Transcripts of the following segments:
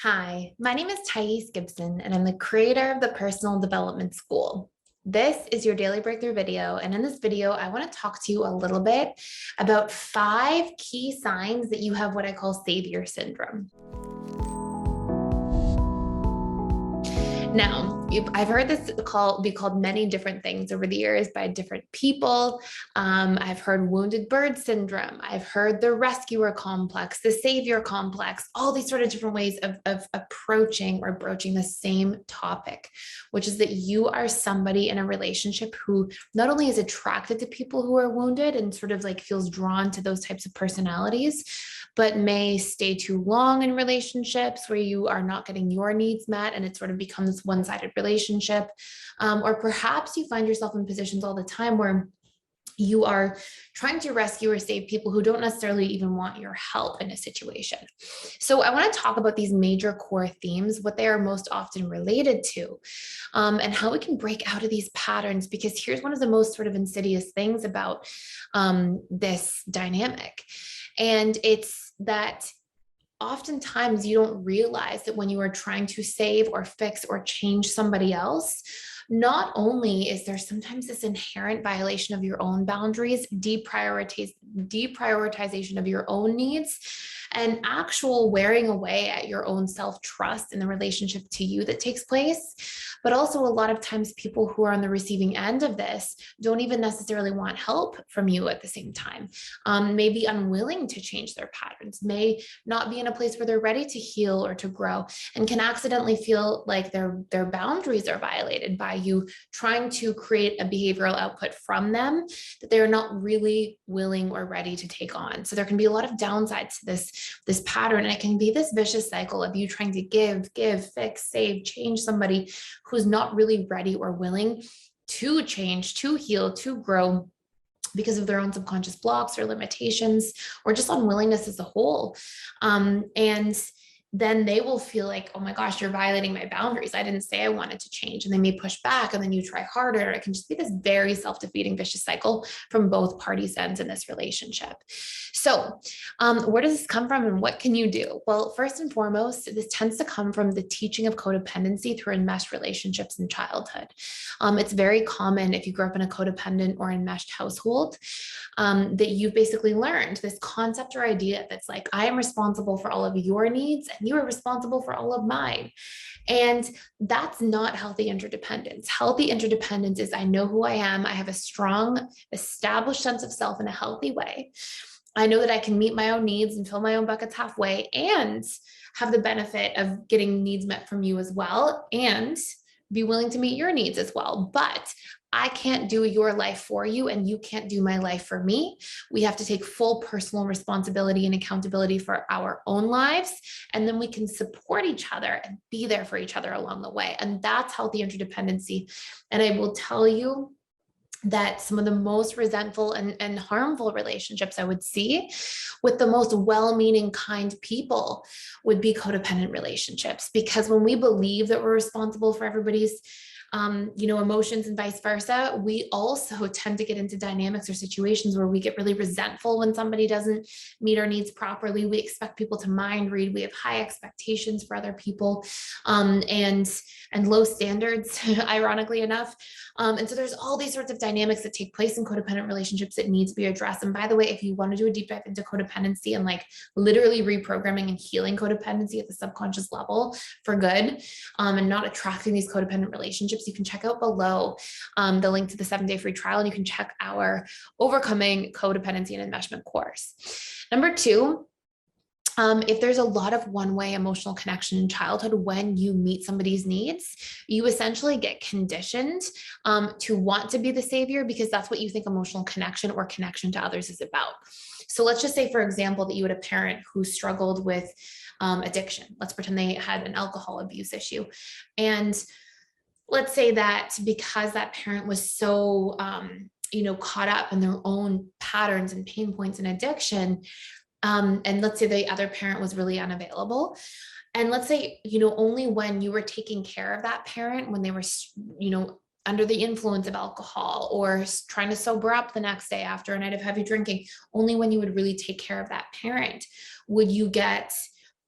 Hi, my name is Gibson, and I'm the creator of the Personal Development School. This is your daily breakthrough video, and in this video, I want to talk to you a little bit about 5 key signs that you have what I call savior syndrome. Now, I've heard this be called many different things over the years by different people. I've heard wounded bird syndrome. I've heard the rescuer complex, the savior complex, all these sort of different ways of approaching or broaching the same topic, which is that you are somebody in a relationship who not only is attracted to people who are wounded and sort of like feels drawn to those types of personalities, but may stay too long in relationships where you are not getting your needs met and it sort of becomes one-sided relationship. Or perhaps you find yourself in positions all the time where you are trying to rescue or save people who don't necessarily even want your help in a situation. So I want to talk about these major core themes, what they are most often related to, and how we can break out of these patterns, because here's one of the most sort of insidious things about this dynamic. And it's that oftentimes you don't realize that when you are trying to save or fix or change somebody else, not only is there sometimes this inherent violation of your own boundaries, deprioritization of your own needs, and actual wearing away at your own self-trust in the relationship to you that takes place. But also a lot of times people who are on the receiving end of this don't even necessarily want help from you at the same time, may be unwilling to change their patterns, may not be in a place where they're ready to heal or to grow, and can accidentally feel like their boundaries are violated by you trying to create a behavioral output from them that they're not really willing or ready to take on. So there can be a lot of downsides to this pattern, and it can be this vicious cycle of you trying to give, fix, save, change somebody who's not really ready or willing to change, to heal, to grow, because of their own subconscious blocks or limitations, or just unwillingness as a whole. And then they will feel like, oh my gosh, you're violating my boundaries. I didn't say I wanted to change. And they may push back, and then you try harder. It can just be this very self-defeating vicious cycle from both parties' ends in this relationship. So where does this come from, and what can you do? Well, first and foremost, this tends to come from the teaching of codependency through enmeshed relationships in childhood. It's very common if you grew up in a codependent or enmeshed household, that you've basically learned this concept or idea that's like, I am responsible for all of your needs and you are responsible for all of mine. And that's not healthy interdependence. Healthy interdependence is, I know who I am. I have a strong, established sense of self in a healthy way. I know that I can meet my own needs and fill my own buckets halfway and have the benefit of getting needs met from you as well, and be willing to meet your needs as well. But I can't do your life for you, and you can't do my life for me. We have to take full personal responsibility and accountability for our own lives, and then we can support each other and be there for each other along the way. And that's healthy interdependency. And I will tell you that some of the most resentful and harmful relationships I would see with the most well-meaning, kind people would be codependent relationships. Because when we believe that we're responsible for everybody's emotions and vice versa, we also tend to get into dynamics or situations where we get really resentful when somebody doesn't meet our needs properly. We expect people to mind read. We have high expectations for other people, and low standards, ironically enough. And so there's all these sorts of dynamics that take place in codependent relationships that need to be addressed. And by the way, if you want to do a deep dive into codependency and like literally reprogramming and healing codependency at the subconscious level for good, and not attracting these codependent relationships, you can check out below the link to the 7-day free trial, and you can check our Overcoming Codependency and Enmeshment course. Number 2, if there's a lot of one-way emotional connection in childhood, when you meet somebody's needs, you essentially get conditioned to want to be the savior, because that's what you think emotional connection or connection to others is about. So let's just say, for example, that you had a parent who struggled with addiction. Let's pretend they had an alcohol abuse issue. And let's say that because that parent was so, caught up in their own patterns and pain points and addiction, and let's say the other parent was really unavailable. And let's say, only when you were taking care of that parent, when they were, under the influence of alcohol or trying to sober up the next day after a night of heavy drinking, only when you would really take care of that parent would you get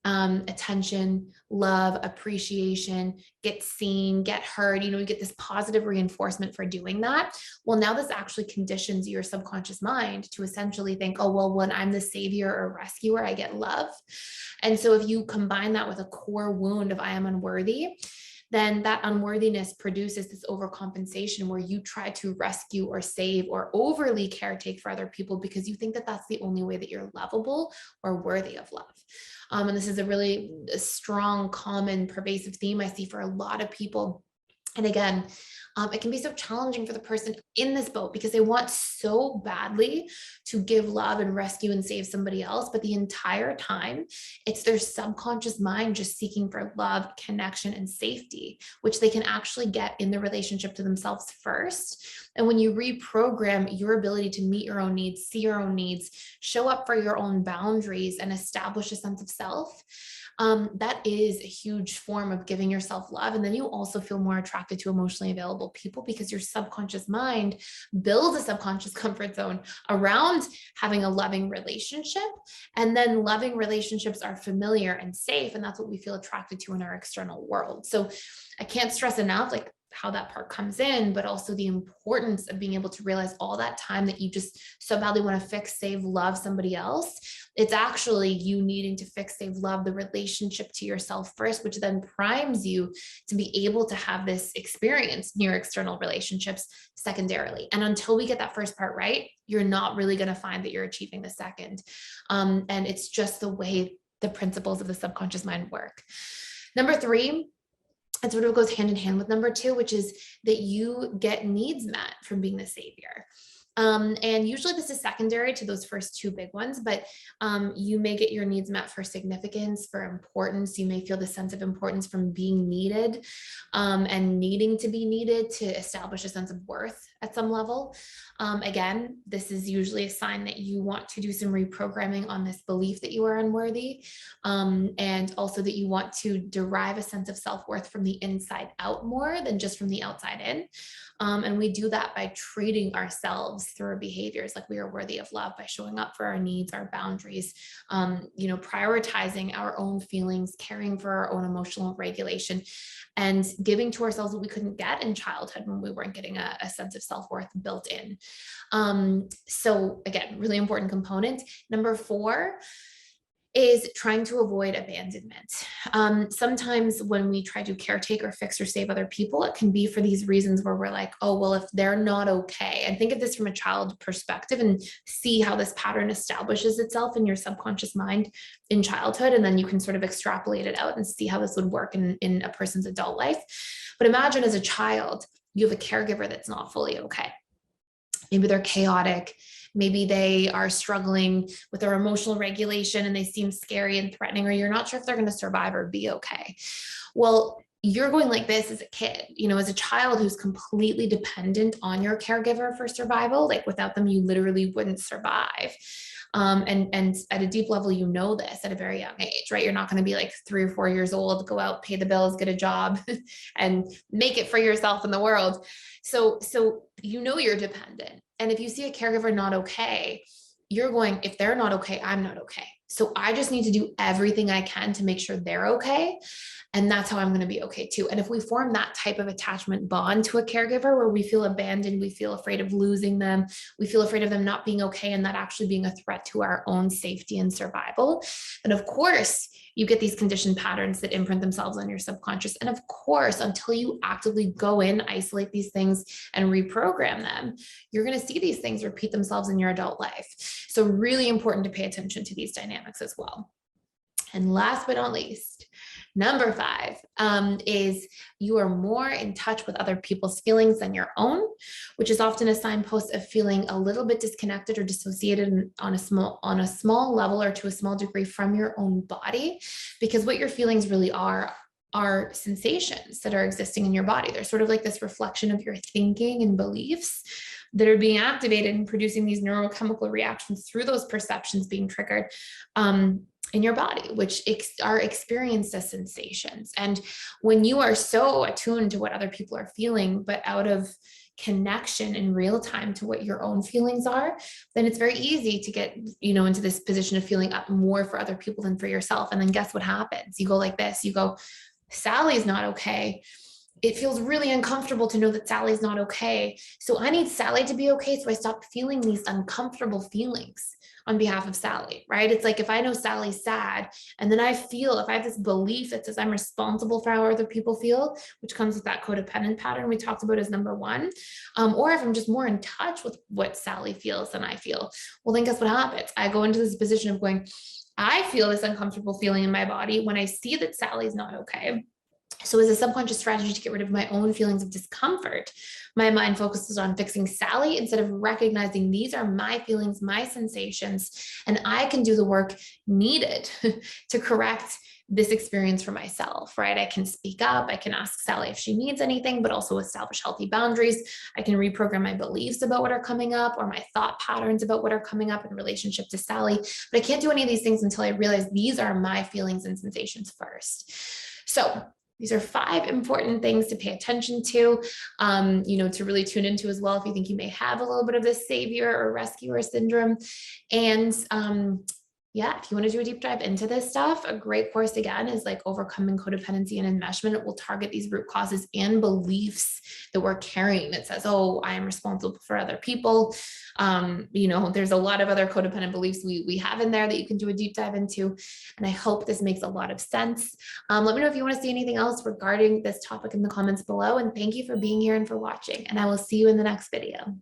attention, love, appreciation, get seen, get heard, you get this positive reinforcement for doing that. Well, now this actually conditions your subconscious mind to essentially think, oh, well, when I'm the savior or rescuer, I get love. And so if you combine that with a core wound of I am unworthy, then that unworthiness produces this overcompensation where you try to rescue or save or overly caretake for other people because you think that that's the only way that you're lovable or worthy of love. And this is a really strong, common, pervasive theme I see for a lot of people. And again, it can be so challenging for the person in this boat because they want so badly to give love and rescue and save somebody else. But the entire time, it's their subconscious mind just seeking for love, connection, and safety, which they can actually get in the relationship to themselves first. And when you reprogram your ability to meet your own needs, see your own needs, show up for your own boundaries, and establish a sense of self, that is a huge form of giving yourself love. And then you also feel more attracted to emotionally available people because your subconscious mind builds a subconscious comfort zone around having a loving relationship. And then loving relationships are familiar and safe. And that's what we feel attracted to in our external world. So I can't stress enough, like, how that part comes in, but also the importance of being able to realize all that time that you just so badly want to fix, save, love somebody else. It's actually you needing to fix, save, love the relationship to yourself first, which then primes you to be able to have this experience in your external relationships secondarily. And until we get that first part right, you're not really going to find that you're achieving the second. And it's just the way the principles of the subconscious mind work. Number 3, it sort of goes hand in hand with number 2, which is that you get needs met from being the savior. And usually this is secondary to those first 2 big ones, but you may get your needs met for significance, for importance. You may feel the sense of importance from being needed and needing to be needed to establish a sense of worth at some level. Again, this is usually a sign that you want to do some reprogramming on this belief that you are unworthy, and also that you want to derive a sense of self-worth from the inside out more than just from the outside in. And we do that by treating ourselves through our behaviors like we are worthy of love, by showing up for our needs, our boundaries, prioritizing our own feelings, caring for our own emotional regulation, and giving to ourselves what we couldn't get in childhood when we weren't getting a sense of self-worth built in. So again, really important component. Number 4 is trying to avoid abandonment. Sometimes when we try to caretake or fix or save other people, it can be for these reasons where we're like, oh, well, if they're not okay, and think of this from a child perspective and see how this pattern establishes itself in your subconscious mind in childhood. And then you can sort of extrapolate it out and see how this would work in a person's adult life. But imagine as a child, you have a caregiver that's not fully okay. Maybe they're chaotic. Maybe they are struggling with their emotional regulation and they seem scary and threatening, or you're not sure if they're going to survive or be okay. Well, you're going like this as a kid, as a child who's completely dependent on your caregiver for survival. Like without them, you literally wouldn't survive. And at a deep level, this at a very young age, right? You're not going to be like 3 or 4 years old, go out, pay the bills, get a job and make it for yourself in the world. So you're dependent. And if you see a caregiver not okay, you're going, if they're not okay, I'm not okay. So I just need to do everything I can to make sure they're okay. And that's how I'm going to be okay too. And if we form that type of attachment bond to a caregiver where we feel abandoned, we feel afraid of losing them, we feel afraid of them not being okay and that actually being a threat to our own safety and survival, then of course you get these conditioned patterns that imprint themselves on your subconscious. And of course, until you actively go in, isolate these things and reprogram them, you're going to see these things repeat themselves in your adult life. So really important to pay attention to these dynamics as well. And last but not least, number 5 is you are more in touch with other people's feelings than your own, which is often a signpost of feeling a little bit disconnected or dissociated on a small level or to a small degree from your own body, because what your feelings really are sensations that are existing in your body. They're sort of like this reflection of your thinking and beliefs that are being activated and producing these neurochemical reactions through those perceptions being triggered. in your body, which are experienced as sensations. And when you are so attuned to what other people are feeling, but out of connection in real time to what your own feelings are, then it's very easy to get, into this position of feeling up more for other people than for yourself. And then guess what happens? You go like this, you go, Sally's not okay. It feels really uncomfortable to know that Sally's not okay. So I need Sally to be okay. So I stop feeling these uncomfortable feelings on behalf of Sally, right? It's like if I know Sally's sad and then if I have this belief that says I'm responsible for how other people feel, which comes with that codependent pattern we talked about as number one, or if I'm just more in touch with what Sally feels than I feel, well, then guess what happens? I go into this position of going, I feel this uncomfortable feeling in my body when I see that Sally's not okay. So as a subconscious strategy to get rid of my own feelings of discomfort, my mind focuses on fixing Sally instead of recognizing these are my feelings, my sensations, and I can do the work needed to correct this experience for myself, right? I can speak up, I can ask Sally if she needs anything, but also establish healthy boundaries. I can reprogram my beliefs about what are coming up or my thought patterns about what are coming up in relationship to Sally. But I can't do any of these things until I realize these are my feelings and sensations first. So these are 5 important things to pay attention to, to really tune into as well if you think you may have a little bit of this savior or rescuer syndrome. And if you want to do a deep dive into this stuff, a great course again is like Overcoming Codependency and Enmeshment. It will target these root causes and beliefs that we're carrying that says, oh, I am responsible for other people. There's a lot of other codependent beliefs we have in there that you can do a deep dive into. And I hope this makes a lot of sense. Let me know if you want to see anything else regarding this topic in the comments below. And thank you for being here and for watching. And I will see you in the next video.